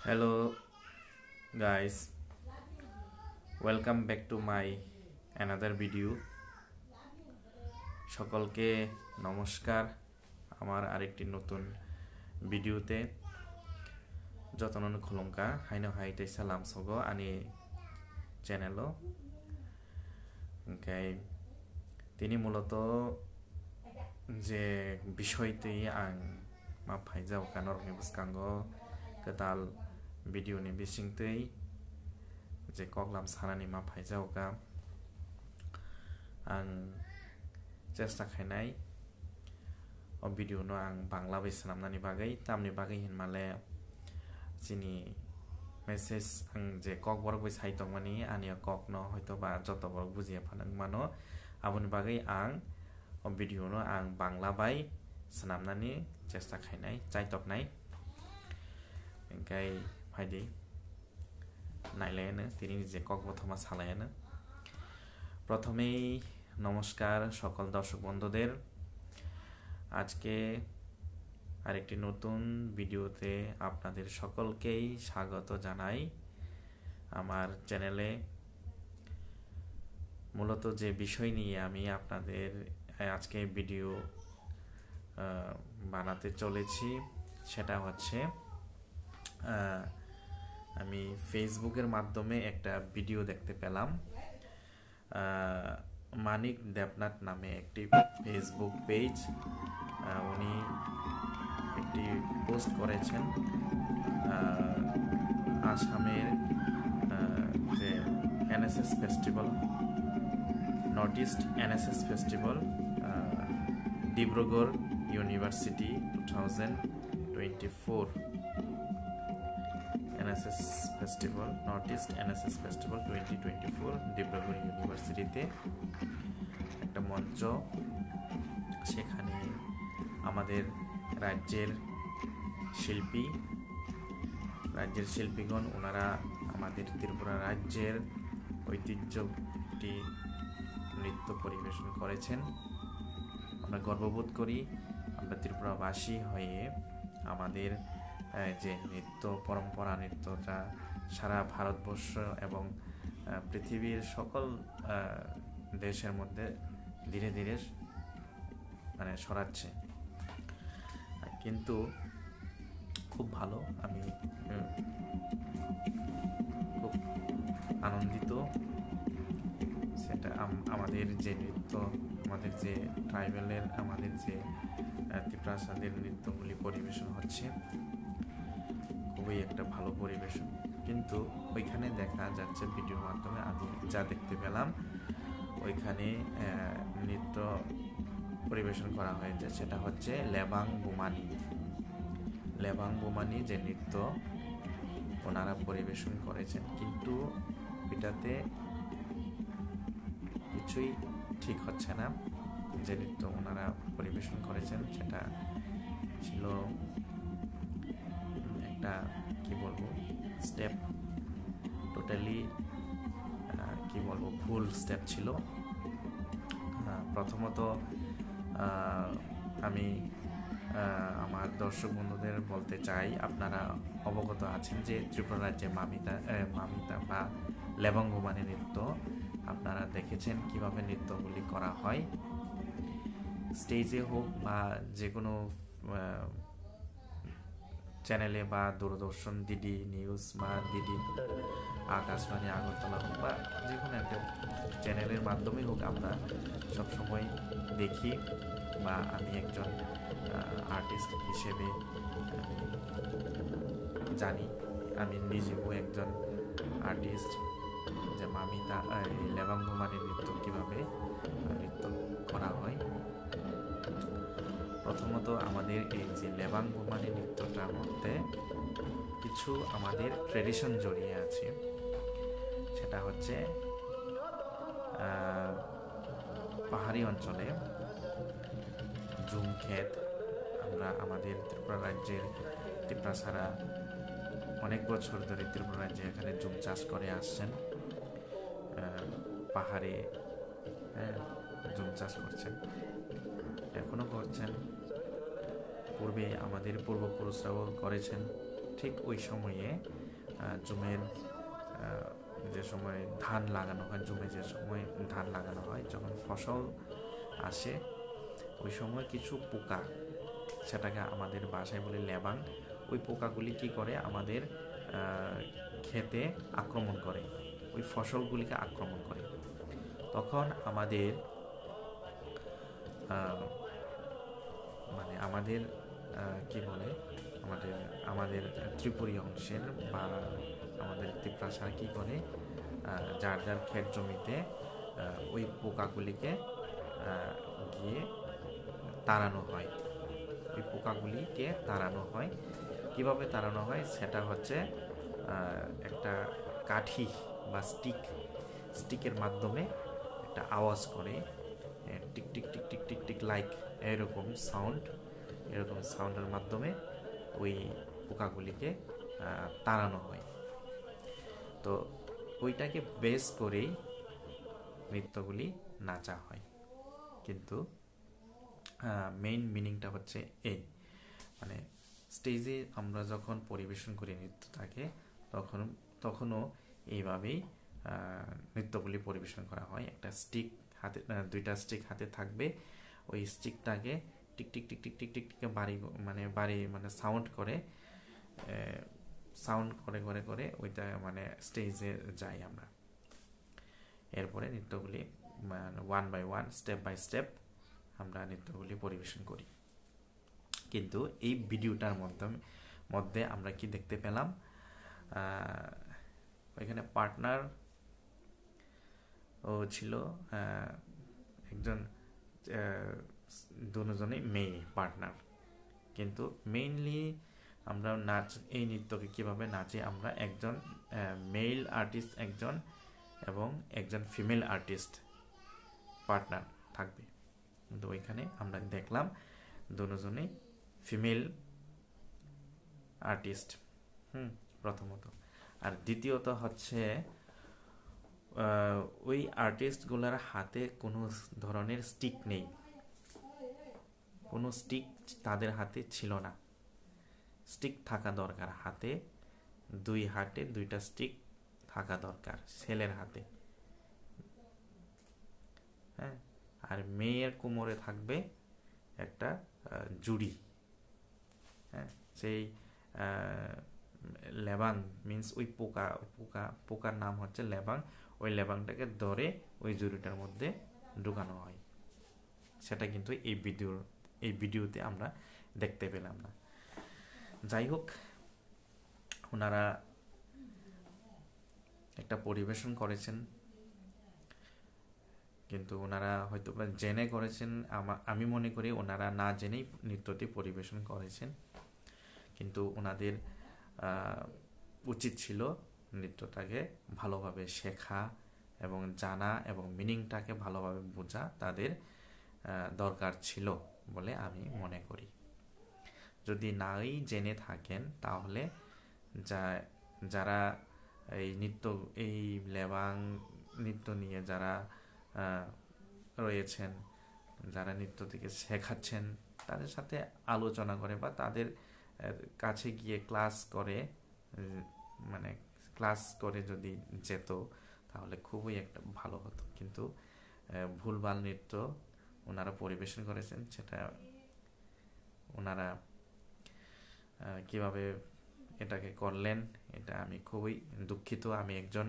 Hello guys, welcome back to my another video. সকলকে নমস্কার আমার আরেকটি নতুন ভিডিওতে যতনন খুলুমকা হাইনো হাইতে সালাম সগো আনি চ্যানেলও ओमफ्राय তিনি মূলত যে বিষয়টি আं मा फाइजाव कानरनि बुसकांगो गदाल भिडिअनि बिसिंतै जे कगलाम सानानि मा फाइजावगा आं चेष्टा खायनाय अ भिडिअनो आं बांला बैसनामनानि बागै तामनि बागै हिनमाले जिनि मेसेज आं जे कक बरक बै साइतंमानि आनिया ककनो हयतोबा जत बरक बुजिया फानंमानो आबुनि बागै आं अ भिडिअनो आं बांला बाय सनामनानि चेष्टा खायनाय चाइतकनाय ओंखाय फायदि नाइलायानो तिनि जे কক प्रथमा सालायानो प्रथमेই নমস্কার সকল দর্শক বন্ধুদের আজকে আরেকটি নতুন ভিডিওতে আপনাদের সকলকেই স্বাগত জানাই আমার চ্যানেলে মূলত যে বিষয় নিয়ে আমি আপনাদের আজকে ভিডিও বানাতে চলেছি সেটা হচ্ছে আমি ফেসবুকের মাধ্যমে একটা ভিডিও দেখতে পেলাম মানিক দেবনাথ নামে একটি ফেসবুক পেজ উনি একটি পোস্ট করেছেন আসামের যে NSS festival north east NSS festival Dibrugarh university 2024 NSS Festival North East NSS Festival 2024 Dibrugarh ইউনিভার্সিটিতে একটা মঞ্চ সেখানে আমাদের রাজ্যের শিল্পীগণ ওনারা আমাদের ত্রিপুরা রাজ্যের ঐতিহ্য একটি নৃত্য পরিবেশন করেছেন আমরা গর্ববোধ করি আমরা ত্রিপুরাবাসী হয়ে আমাদের যে নৃত্য পরম্পরা নৃত্যটা সারা ভারতবর্ষ এবং পৃথিবীর সকল দেশের মধ্যে ধীরে ধীরে মানে ছড়াচ্ছে কিন্তু খুব ভালো আমি খুব আনন্দিত সেটা আমাদের যে নৃত্য আমাদের যে ট্রাইবেলের আমাদের যে ত্রিপুরাসাদের নৃত্যগুলি পরিবেশন হচ্ছে খুবই একটা ভালো পরিবেশন কিন্তু ওইখানে দেখা যাচ্ছে ভিডিওর মাধ্যমে আমি যা দেখতে পেলাম ওইখানে নৃত্য পরিবেশন করা হয়েছে সেটা হচ্ছে লেবাং বুমানি যে নৃত্য ওনারা পরিবেশন করেছেন কিন্তু এটাতে কিছুই ঠিক হচ্ছে না যে নৃত্য ওনারা পরিবেশন করেছেন সেটা ছিল একটা কি বলবো স্টেপ টোটালি কি বলবো ভুল স্টেপ ছিল প্রথমত আমি আমার দর্শক বন্ধুদের বলতে চাই আপনারা অবগত আছেন যে ত্রিপুরা রাজ্যে মামিতা বা লেবাং বুমানি নৃত্য আপনারা দেখেছেন কিভাবে নৃত্যগুলি করা হয় স্টেজে হোক বা যে কোনো চ্যানেলে বা দূরদর্শন ডিডি নিউজ বা ডিডি আকাশবাণী আগরতলা হোক বা যে কোনো একটা চ্যানেলের মাধ্যমে হোক আমরা সবসময় দেখি বা আমি একজন আর্টিস্ট হিসেবে জানি আমি নিজেও একজন আর্টিস্ট যে মামিতা লেবাং বুমানি নৃত্য কীভাবে নৃত্য করা হয় প্রথমত আমাদের এই যে লেবাং বুমানি নৃত্যটার মধ্যে কিছু আমাদের ট্রেডিশন জড়িয়ে আছে সেটা হচ্ছে পাহাড়ি অঞ্চলে জুম ক্ষেত আমরা আমাদের ত্রিপুরা রাজ্যের ত্রিপুরাসারা অনেক বছর ধরে ত্রিপুরা রাজ্যে এখানে জুম চাষ করে আসছেন পাহাড়ে জুম চাষ করছেন এখনো করছেন পূর্বে আমাদের পূর্বপুরুষরাও করেছেন ঠিক ওই সময়ে জুমের যে সময় ধান লাগানো হয়, জুমে যে সময় ধান লাগানো হয়, যখন ফসল আসে ওই সময় কিছু পোকা, সেটাকে আমাদের ভাষায় বলে লেবাং, ওই পোকাগুলি কি করে আমাদের ক্ষেতে আক্রমণ করে, ওই ফসলগুলিকে আক্রমণ করে। তখন আমাদের মানে আমাদের কি বলে আমাদের ত্রিপুরী অংশের বা আমাদের ত্রিপ্রাসা কি করে, যার যার ক্ষেত জমিতে ওই পোকাগুলিকে গিয়ে তাড়ানো হয়। ওই পোকাগুলিকে তাড়ানো হয়। কিভাবে তাড়ানো হয় সেটা হচ্ছে একটা কাঠি বা স্টিকের মাধ্যমে একটা আওয়াজ করে, tick tick tick tick tick tick like এরকম সাউন্ডের মাধ্যমে ওই পোকাগুলিকে তাড়ানো হয়। তো ওইটাকে বেস করেই নৃত্যগুলি নাচা হয়। কিন্তু মেইন মিনিংটা হচ্ছে এই, মানে স্টেজে আমরা যখন পরিবেশন করি নৃত্যটাকে, তখনও এইভাবেই নৃত্যগুলি পরিবেশন করা হয়। একটা স্টিক হাতে, দুইটা স্টিক হাতে থাকবে, ওই স্টিকটাকে tick tick tick tick tick tick tick বাড়ি সাউন্ড করে ওইটা স্টেজে যাই আমরা। এরপরে নৃত্যগুলি one by one, step by step আমরা নৃত্যগুলি পরিবেশন করি। কিন্তু এই ভিডিওটার মধ্যে আমরা কি দেখতে পেলাম, ওইখানে পার্টনার ও ছিল একজন, দুজনেই মেয়ে পার্টনার। কিন্তু মেইনলি আমরা এই নৃত্যকে কিভাবে নাচি, আমরা একজন মেল আর্টিস্ট একজন এবং একজন ফিমেল আর্টিস্ট পার্টনার থাকবে। কিন্তু ওইখানে আমরা দেখলাম দুজনেই ফিমেল আর্টিস্ট, প্রথমত। আর দ্বিতীয়ত হচ্ছে ওই আর্টিস্টগুলোর হাতে কোনো ধরনের স্টিক নেই, কোনো স্টিক তাদের হাতে ছিল না। স্টিক থাকা দরকার, হাতে দুইটা স্টিক থাকা দরকার ছেলের হাতে, হ্যাঁ। আর মেয়ের কোমরে থাকবে একটা জুড়ি, হ্যাঁ। সেই লেবাং মিন্স ওই পোকার নাম হচ্ছে লেবাং। ওই লেবাংটাকে ধরে ওই জুড়িটার মধ্যে ঢুকানো হয়। সেটা কিন্তু এই ভিডিওতে আমরা দেখতে পেলাম না। যাই হোক, ওনারা একটা পরিবেশন করেছেন, কিন্তু ওনারা হয়তো জেনে করেছেন। আমি মনে করি ওনারা না জেনেই নৃত্যটি পরিবেশন করেছেন। কিন্তু ওনাদের উচিত ছিল নৃত্যটাকে ভালোভাবে শেখা এবং জানা এবং মিনিংটাকে ভালোভাবে বোঝা তাদের দরকার ছিল বলে আমি মনে করি। যদি নাই জেনে থাকেন তাহলে যারা এই লেবাং নৃত্য নিয়ে যারা রয়েছেন, যারা নৃত্য থেকে শেখাচ্ছেন, তাদের সাথে আলোচনা করে বা তাদের কাছে গিয়ে ক্লাস করে যদি যেত তাহলে খুবই একটা ভালো হতো। কিন্তু ভুলভাল নৃত্য ওনারা পরিবেশন করেছেন, সেটা ওনারা কিভাবে এটাকে করলেন, এটা আমি খুবই দুঃখিত। আমি একজন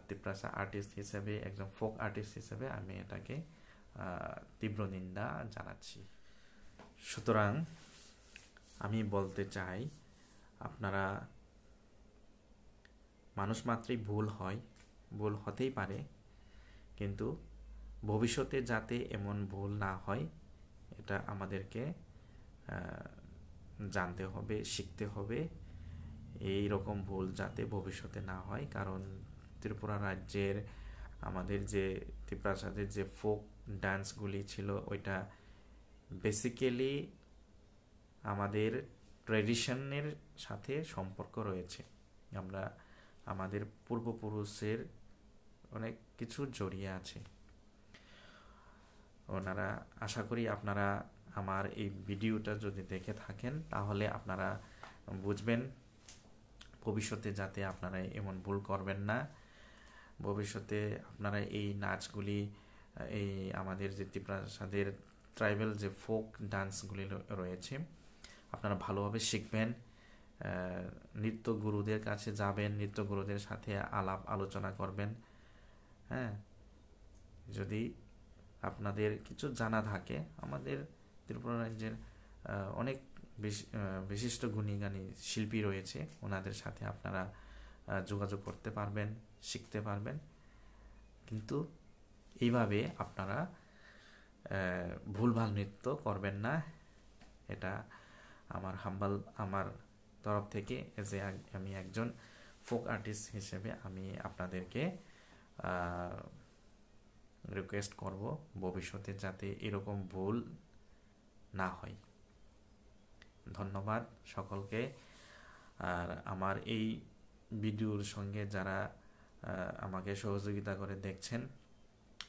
ত্রিপ্রাসা আর্টিস্ট হিসেবে, একজন ফোক আর্টিস্ট হিসেবে আমি এটাকে তীব্র নিন্দা জানাচ্ছি। সুতরাং আমি বলতে চাই, আপনারা, মানুষ মাত্রই ভুল হতেই পারে, কিন্তু ভবিষ্যতে যাতে এমন ভুল না হয় এটা আমাদেরকে জানতে হবে, শিখতে হবে। এই রকম ভুল যাতে ভবিষ্যতে না হয়, কারণ ত্রিপুরা রাজ্যের আমাদের যে ত্রিপ্রাসাদের যে ফোক ডান্সগুলি ছিল, ওইটা বেসিক্যালি আমাদের ট্র্যাডিশনের সাথে সম্পর্ক রয়েছে। আমরা আমাদের পূর্বপুরুষের অনেক কিছু জড়িয়ে আছে। ওনারা, আশা করি আপনারা আমার এই ভিডিওটা যদি দেখে থাকেন তাহলে আপনারা বুঝবেন ভবিষ্যতে যাতে আপনারা এমন ভুল করবেন না। ভবিষ্যতে আপনারা এই নাচগুলি এই আমাদের যে ত্রিপ্রাসাদের ট্রাইবাল যে ফোক ডান্সগুলি রয়েছে আপনারা ভালোভাবে শিখবেন। নৃত্য গুরুদের কাছে যাবেন, নৃত্য গুরুদের সাথে আলাপ আলোচনা করবেন। হ্যাঁ, যদি আপনাদের কিছু জানা থাকে, আমাদের ত্রিপুরা রাজ্যের অনেক বিশিষ্ট গুণীগানী শিল্পী রয়েছে, ওনাদের সাথে আপনারা যোগাযোগ করতে পারবেন, শিখতে পারবেন। কিন্তু এইভাবে আপনারা ভুলভাল নৃত্য করবেন না। এটা আমার তরফ থেকে যে আমি একজন ফোক আর্টিস্ট হিসেবে আমি আপনাদেরকে রিকোয়েস্ট করব ভবিষ্যতে যাতে এরকম ভুল না হয়। ধন্যবাদ সকলকে। আর আমার এই ভিডিওর সঙ্গে যারা আমাকে সহযোগিতা করে দেখছেন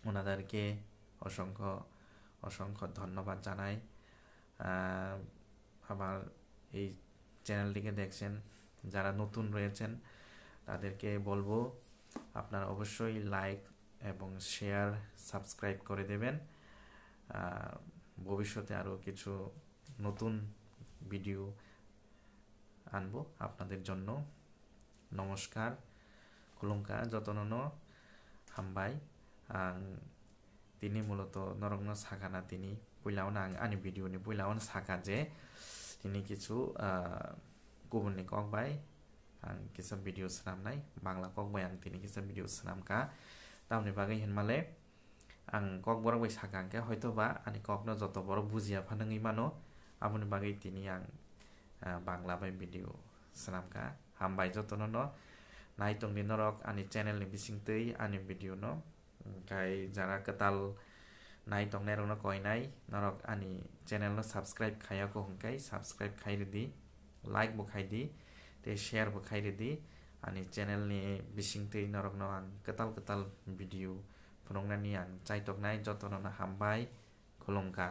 ওনাদেরকে অসংখ্য অসংখ্য ধন্যবাদ জানাই। আমার এই চ্যানেলটিকে দেখছেন যারা নতুন রয়েছেন তাদেরকে বলবো আপনারা অবশ্যই লাইক এবং শেয়ার সাবস্ক্রাইব করে দেবেন। ভবিষ্যতে আরও কিছু নতুন ভিডিও আনবো আপনাদের জন্য। নমস্কার, খুলুংকা যতননো হামবাই। তিনি মূলত নরগ্ন সাকানা তিনি পইলাওন আনি ভিডিওনি পইলাওন সাকা যে তিনি কিছু गुबुननि ककबाय आं किसा भिडिअ स्रामनाय बांला ककबाय आं तिनि किसा भिडिअ स्रामका तामनि बागै हेनमाले आं कक बरक बाय साकांके हयतोबा आनि ककनो जत बरक बुजिया फानङै मानो आबुनि बागै तिनि आं बांला बाय भिडिअ स्रामका हामबाय जतननो नायतंनि नरक आनि चेनेलनि बिसिंतै आनि भिडिअ नो ओमफ्राय जारा कताल नायतंनाय रनो कयनाय नरक आनि चेनेल नो सब्सक्राइब खायाको हंकाय सब्सक्राइब खायरिदि लाइक बो खायदि ते शेयर बो खायरिदि आनि चेनेल नि बिसिंतै नरकनो आं कताल भिडिअ फुरंनानि आं चाइतकनाय जतननो हामबाय खुलुमका।